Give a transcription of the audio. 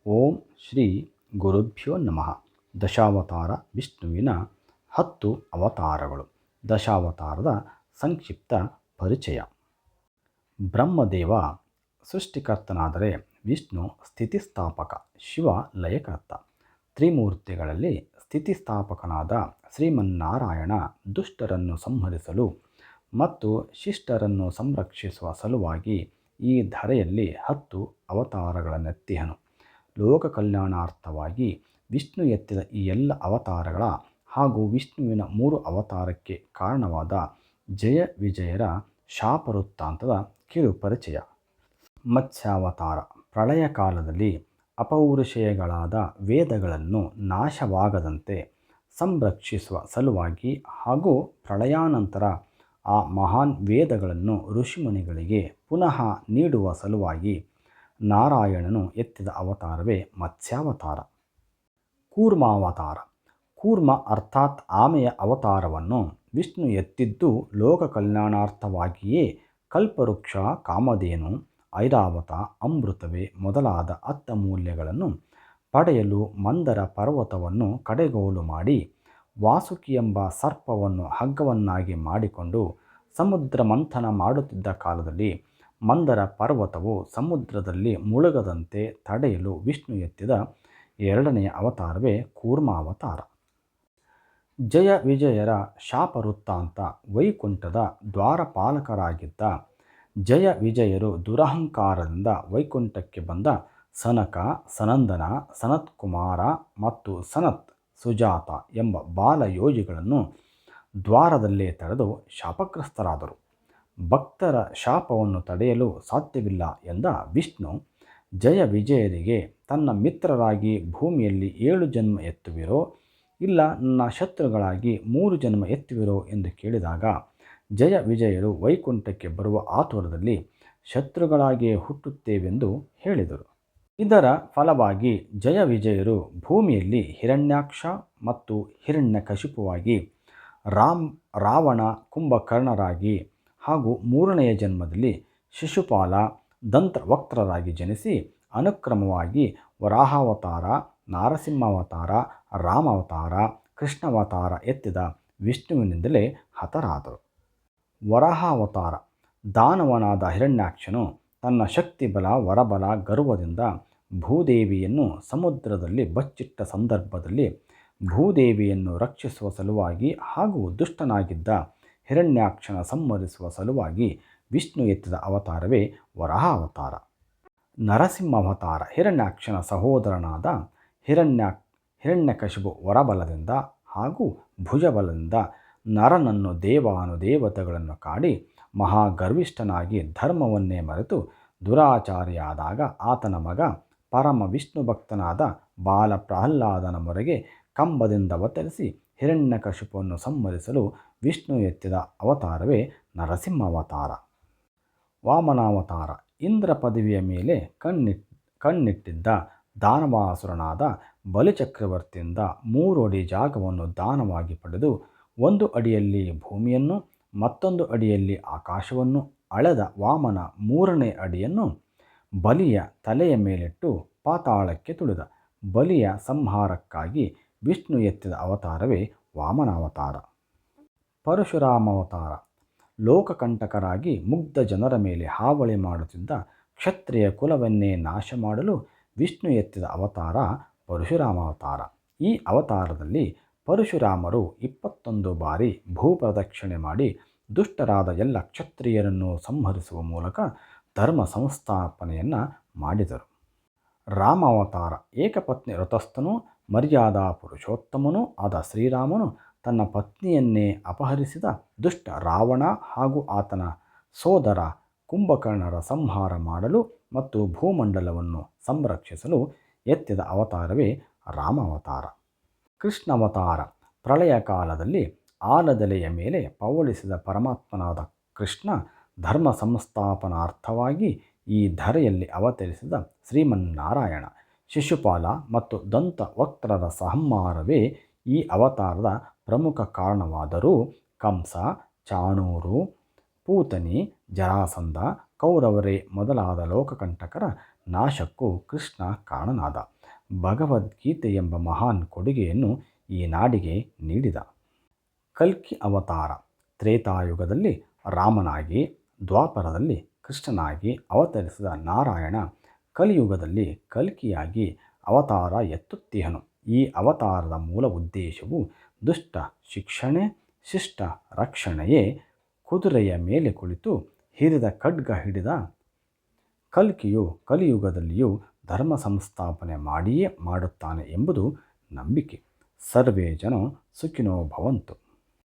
ಓಂ ಶ್ರೀ ಗುರುಭ್ಯೋ ನಮಃ. ದಶಾವತಾರ ವಿಷ್ಣುವಿನ 10 ಅವತಾರಗಳು. ದಶಾವತಾರದ ಸಂಕ್ಷಿಪ್ತ ಪರಿಚಯ. ಬ್ರಹ್ಮದೇವ ಸೃಷ್ಟಿಕರ್ತನಾದರೆ ವಿಷ್ಣು ಸ್ಥಿತಿಸ್ಥಾಪಕ, ಶಿವ ಲಯಕರ್ತ. ತ್ರಿಮೂರ್ತಿಗಳಲ್ಲಿ ಸ್ಥಿತಿಸ್ಥಾಪಕನಾದ ಶ್ರೀಮನ್ನಾರಾಯಣ ದುಷ್ಟರನ್ನು ಸಂಹರಿಸಲು ಮತ್ತು ಶಿಷ್ಟರನ್ನು ಸಂರಕ್ಷಿಸುವ ಸಲುವಾಗಿ ಈ ಧರೆಯಲ್ಲಿ 10 ಅವತಾರಗಳನ್ನೆತ್ತಿಹನು. ಲೋಕ ಕಲ್ಯಾಣಾರ್ಥವಾಗಿ ವಿಷ್ಣು ಎತ್ತಿದ ಈ ಎಲ್ಲ ಅವತಾರಗಳ ಹಾಗೂ ವಿಷ್ಣುವಿನ 3 ಅವತಾರಕ್ಕೆ ಕಾರಣವಾದ ಜಯ ವಿಜಯರ ಶಾಪವೃತ್ತಾಂತದ ಕಿರು ಪರಿಚಯ. ಮತ್ಸ್ಯಾವತಾರ ಪ್ರಳಯ ಕಾಲದಲ್ಲಿ ಅಪೌರುಷೇಯಗಳಾದ ವೇದಗಳನ್ನು ನಾಶವಾಗದಂತೆ ಸಂರಕ್ಷಿಸುವ ಸಲುವಾಗಿ ಹಾಗೂ ಪ್ರಳಯಾನಂತರ ಆ ಮಹಾನ್ ವೇದಗಳನ್ನು ಋಷಿಮುನಿಗಳಿಗೆ ಪುನಃ ನೀಡುವ ಸಲುವಾಗಿ ನಾರಾಯಣನು ಎತ್ತಿದ ಅವತಾರವೇ ಮತ್ಸ್ಯಾವತಾರ. ಕೂರ್ಮಾವತಾರ. ಕೂರ್ಮ ಅರ್ಥಾತ್ ಆಮೆಯ ಅವತಾರವನ್ನು ವಿಷ್ಣು ಎತ್ತಿದ್ದು ಲೋಕ ಕಲ್ಯಾಣಾರ್ಥವಾಗಿಯೇ. ಕಲ್ಪವೃಕ್ಷ, ಕಾಮಧೇನು, ಐರಾವತ, ಅಮೃತವೇ ಮೊದಲಾದ ಅರ್ಥಮೂಲ್ಯಗಳನ್ನು ಪಡೆಯಲು ಮಂದರ ಪರ್ವತವನ್ನು ಕಡೆಗೋಲು ಮಾಡಿ ವಾಸುಕಿ ಎಂಬ ಸರ್ಪವನ್ನು ಹಗ್ಗವನ್ನಾಗಿ ಮಾಡಿಕೊಂಡು ಸಮುದ್ರ ಮಂಥನ ಮಾಡುತ್ತಿದ್ದ ಕಾಲದಲ್ಲಿ ಮಂದರ ಪರ್ವತವು ಸಮುದ್ರದಲ್ಲಿ ಮುಳುಗದಂತೆ ತಡೆಯಲು ವಿಷ್ಣು ಎತ್ತಿದ 2ನೆಯ ಅವತಾರವೇ ಕೂರ್ಮಾವತಾರ. ಜಯ ವಿಜಯರ ಶಾಪವೃತ್ತಾಂತ. ವೈಕುಂಠದ ದ್ವಾರಪಾಲಕರಾಗಿದ್ದ ಜಯ ವಿಜಯರು ದುರಹಂಕಾರದಿಂದ ವೈಕುಂಠಕ್ಕೆ ಬಂದ ಸನಕ, ಸನಂದನ, ಸನತ್ಕುಮಾರ ಮತ್ತು ಸನತ್ ಸುಜಾತ ಎಂಬ ಬಾಲಯೋಗಿಗಳನ್ನು ದ್ವಾರದಲ್ಲೇ ತಡೆದು ಶಾಪಗ್ರಸ್ತರಾದರು. ಭಕ್ತರ ಶಾಪವನ್ನು ತಡೆಯಲು ಸಾಧ್ಯವಿಲ್ಲ ಎಂದ ವಿಷ್ಣು ಜಯ ವಿಜಯರಿಗೆ ತನ್ನ ಮಿತ್ರರಾಗಿ ಭೂಮಿಯಲ್ಲಿ 7 ಜನ್ಮ ಎತ್ತುವಿರೋ ಇಲ್ಲ ನನ್ನ ಶತ್ರುಗಳಾಗಿ 3 ಜನ್ಮ ಎತ್ತುವಿರೋ ಎಂದು ಕೇಳಿದಾಗ ಜಯ ವಿಜಯರು ವೈಕುಂಠಕ್ಕೆ ಬರುವ ಆತುರದಲ್ಲಿ ಶತ್ರುಗಳಾಗಿಯೇ ಹುಟ್ಟುತ್ತೇವೆಂದು ಹೇಳಿದರು. ಇದರ ಫಲವಾಗಿ ಜಯ ವಿಜಯರು ಭೂಮಿಯಲ್ಲಿ ಹಿರಣ್ಯಾಕ್ಷ ಮತ್ತು ಹಿರಣ್ಯಕಶಿಪುವಾಗಿ, ರಾವಣ ಕುಂಭಕರ್ಣರಾಗಿ ಹಾಗೂ 3ನೆಯ ಜನ್ಮದಲ್ಲಿ ಶಿಶುಪಾಲ ದಂತವಕ್ತ್ರರಾಗಿ ಜನಿಸಿ ಅನುಕ್ರಮವಾಗಿ ವರಾಹಾವತಾರ, ನಾರಸಿಂಹಾವತಾರ, ರಾಮಾವತಾರ, ಕೃಷ್ಣಾವತಾರ ಎತ್ತಿದ ವಿಷ್ಣುವಿನಿಂದಲೇ ಹತರಾದರು. ವರಾಹಾವತಾರ. ದಾನವನಾದ ಹಿರಣ್ಯಾಕ್ಷನು ತನ್ನ ಶಕ್ತಿಬಲ, ವರಬಲ, ಗರ್ವದಿಂದ ಭೂದೇವಿಯನ್ನು ಸಮುದ್ರದಲ್ಲಿ ಬಚ್ಚಿಟ್ಟ ಸಂದರ್ಭದಲ್ಲಿ ಭೂದೇವಿಯನ್ನು ರಕ್ಷಿಸುವ ಸಲುವಾಗಿ ಹಾಗೂ ದುಷ್ಟನಾಗಿದ್ದ ಹಿರಣ್ಯಾಕ್ಷನ ಸಂಹರಿಸುವ ಸಲುವಾಗಿ ವಿಷ್ಣು ಎತ್ತಿದ ಅವತಾರವೇ ವರಾಹಾವತಾರ. ನರಸಿಂಹಾವತಾರ. ಹಿರಣ್ಯಾಕ್ಷನ ಸಹೋದರನಾದ ಹಿರಣ್ಯಕಶಿಪು ವರಬಲದಿಂದ ಹಾಗೂ ಭುಜಬಲದಿಂದ ನರನನ್ನು ದೇವಾನುದೇವತೆಗಳನ್ನು ಕಾಡಿ ಮಹಾಗರ್ವಿಷ್ಠನಾಗಿ ಧರ್ಮವನ್ನೇ ಮರೆತು ದುರಾಚಾರಿಯಾದಾಗ ಆತನ ಮಗ ಪರಮ ವಿಷ್ಣು ಭಕ್ತನಾದ ಬಾಲ ಪ್ರಹ್ಲಾದನ ಮೊರೆಗೆ ಕಂಬದಿಂದ ಅವತರಿಸಿ ಹಿರಣ್ಯಕಶಿಪುವನ್ನು ಸಂಹರಿಸಲು ವಿಷ್ಣು ಎತ್ತಿದ ಅವತಾರವೇ ನರಸಿಂಹಾವತಾರ. ವಾಮನಾವತಾರ. ಇಂದ್ರ ಪದವಿಯ ಮೇಲೆ ಕಣ್ಣಿಟ್ಟಿದ್ದ ದಾನವಾಸುರನಾದ ಬಲಿಚಕ್ರವರ್ತಿಯಿಂದ 3 ಅಡಿ ಜಾಗವನ್ನು ದಾನವಾಗಿ ಪಡೆದು 1 ಅಡಿಯಲ್ಲಿ ಭೂಮಿಯನ್ನು ಮತ್ತೊಂದು ಅಡಿಯಲ್ಲಿ ಆಕಾಶವನ್ನು ಅಳೆದ ವಾಮನ 3ನೇ ಅಡಿಯನ್ನು ಬಲಿಯ ತಲೆಯ ಮೇಲಿಟ್ಟು ಪಾತಾಳಕ್ಕೆ ತುಳಿದ. ಬಲಿಯ ಸಂಹಾರಕ್ಕಾಗಿ ವಿಷ್ಣು ಎತ್ತಿದ ಅವತಾರವೇ ವಾಮನಾವತಾರ. ಪರಶುರಾಮಾವತಾರ. ಲೋಕಕಂಟಕರಾಗಿ ಮುಗ್ಧ ಜನರ ಮೇಲೆ ಹಾವಳಿ ಮಾಡುತ್ತಿದ್ದ ಕ್ಷತ್ರಿಯ ಕುಲವನ್ನೇ ನಾಶ ಮಾಡಲು ವಿಷ್ಣು ಎತ್ತಿದ ಅವತಾರ ಪರಶುರಾಮಾವತಾರ. ಈ ಅವತಾರದಲ್ಲಿ ಪರಶುರಾಮರು 21 ಬಾರಿ ಭೂಪ್ರದಕ್ಷಿಣೆ ಮಾಡಿ ದುಷ್ಟರಾದ ಎಲ್ಲ ಕ್ಷತ್ರಿಯರನ್ನು ಸಂಹರಿಸುವ ಮೂಲಕ ಧರ್ಮ ಸಂಸ್ಥಾಪನೆಯನ್ನು ಮಾಡಿದರು. ರಾಮಾವತಾರ. ಏಕಪತ್ನಿ ವ್ರತಸ್ಥನೂ ಮರ್ಯಾದಾ ಪುರುಷೋತ್ತಮನೂ ಆದ ಶ್ರೀರಾಮನು ತನ್ನ ಪತ್ನಿಯನ್ನೇ ಅಪಹರಿಸಿದ ದುಷ್ಟ ರಾವಣ ಹಾಗೂ ಆತನ ಸೋದರ ಕುಂಭಕರ್ಣರ ಸಂಹಾರ ಮಾಡಲು ಮತ್ತು ಭೂಮಂಡಲವನ್ನು ಸಂರಕ್ಷಿಸಲು ಎತ್ತಿದ ಅವತಾರವೇ ರಾಮಾವತಾರ. ಕೃಷ್ಣಾವತಾರ. ಪ್ರಳಯ ಕಾಲದಲ್ಲಿ ಆಲದೆಲೆಯ ಮೇಲೆ ಪವಳಿಸಿದ ಪರಮಾತ್ಮನಾದ ಕೃಷ್ಣ ಧರ್ಮ ಸಂಸ್ಥಾಪನಾರ್ಥವಾಗಿ ಈ ಧರೆಯಲ್ಲಿ ಅವತರಿಸಿದ ಶ್ರೀಮನ್ನಾರಾಯಣ. ಶಿಶುಪಾಲ ಮತ್ತು ದಂತವಕ್ತ್ರರ ಸಂಹಾರವೇ ಈ ಅವತಾರದ ಪ್ರಮುಖ ಕಾರಣವಾದರೂ ಕಂಸ, ಚಾಣೂರು, ಪೂತನಿ, ಜರಾಸಂಧ, ಕೌರವರೇ ಮೊದಲಾದ ಲೋಕಕಂಟಕರ ನಾಶಕ್ಕೂ ಕೃಷ್ಣ ಕಾರಣನಾದ. ಭಗವದ್ಗೀತೆ ಎಂಬ ಮಹಾನ್ ಕೊಡುಗೆಯನ್ನು ಈ ನಾಡಿಗೆ ನೀಡಿದ. ಕಲ್ಕಿ ಅವತಾರ. ತ್ರೇತಾಯುಗದಲ್ಲಿ ರಾಮನಾಗಿ, ದ್ವಾಪರದಲ್ಲಿ ಕೃಷ್ಣನಾಗಿ ಅವತರಿಸಿದ ನಾರಾಯಣ ಕಲಿಯುಗದಲ್ಲಿ ಕಲ್ಕಿಯಾಗಿ ಅವತಾರ ಎತ್ತುತ್ತಿಹನು. ಈ ಅವತಾರದ ಮೂಲ ಉದ್ದೇಶವು ದುಷ್ಟ ಶಿಕ್ಷಣೆ, ಶಿಷ್ಟ ರಕ್ಷಣೆಯೇ. ಕುದುರೆಯ ಮೇಲೆ ಕುಳಿತು ಹಿರಿದ ಖಡ್ಗ ಹಿಡಿದ ಕಲ್ಕಿಯು ಕಲಿಯುಗದಲ್ಲಿಯೂ ಧರ್ಮ ಸಂಸ್ಥಾಪನೆ ಮಾಡಿಯೇ ಮಾಡುತ್ತಾನೆ ಎಂಬುದು ನಂಬಿಕೆ. ಸರ್ವೇ ಜನ ಸುಖಿನೋ ಭವಂತು.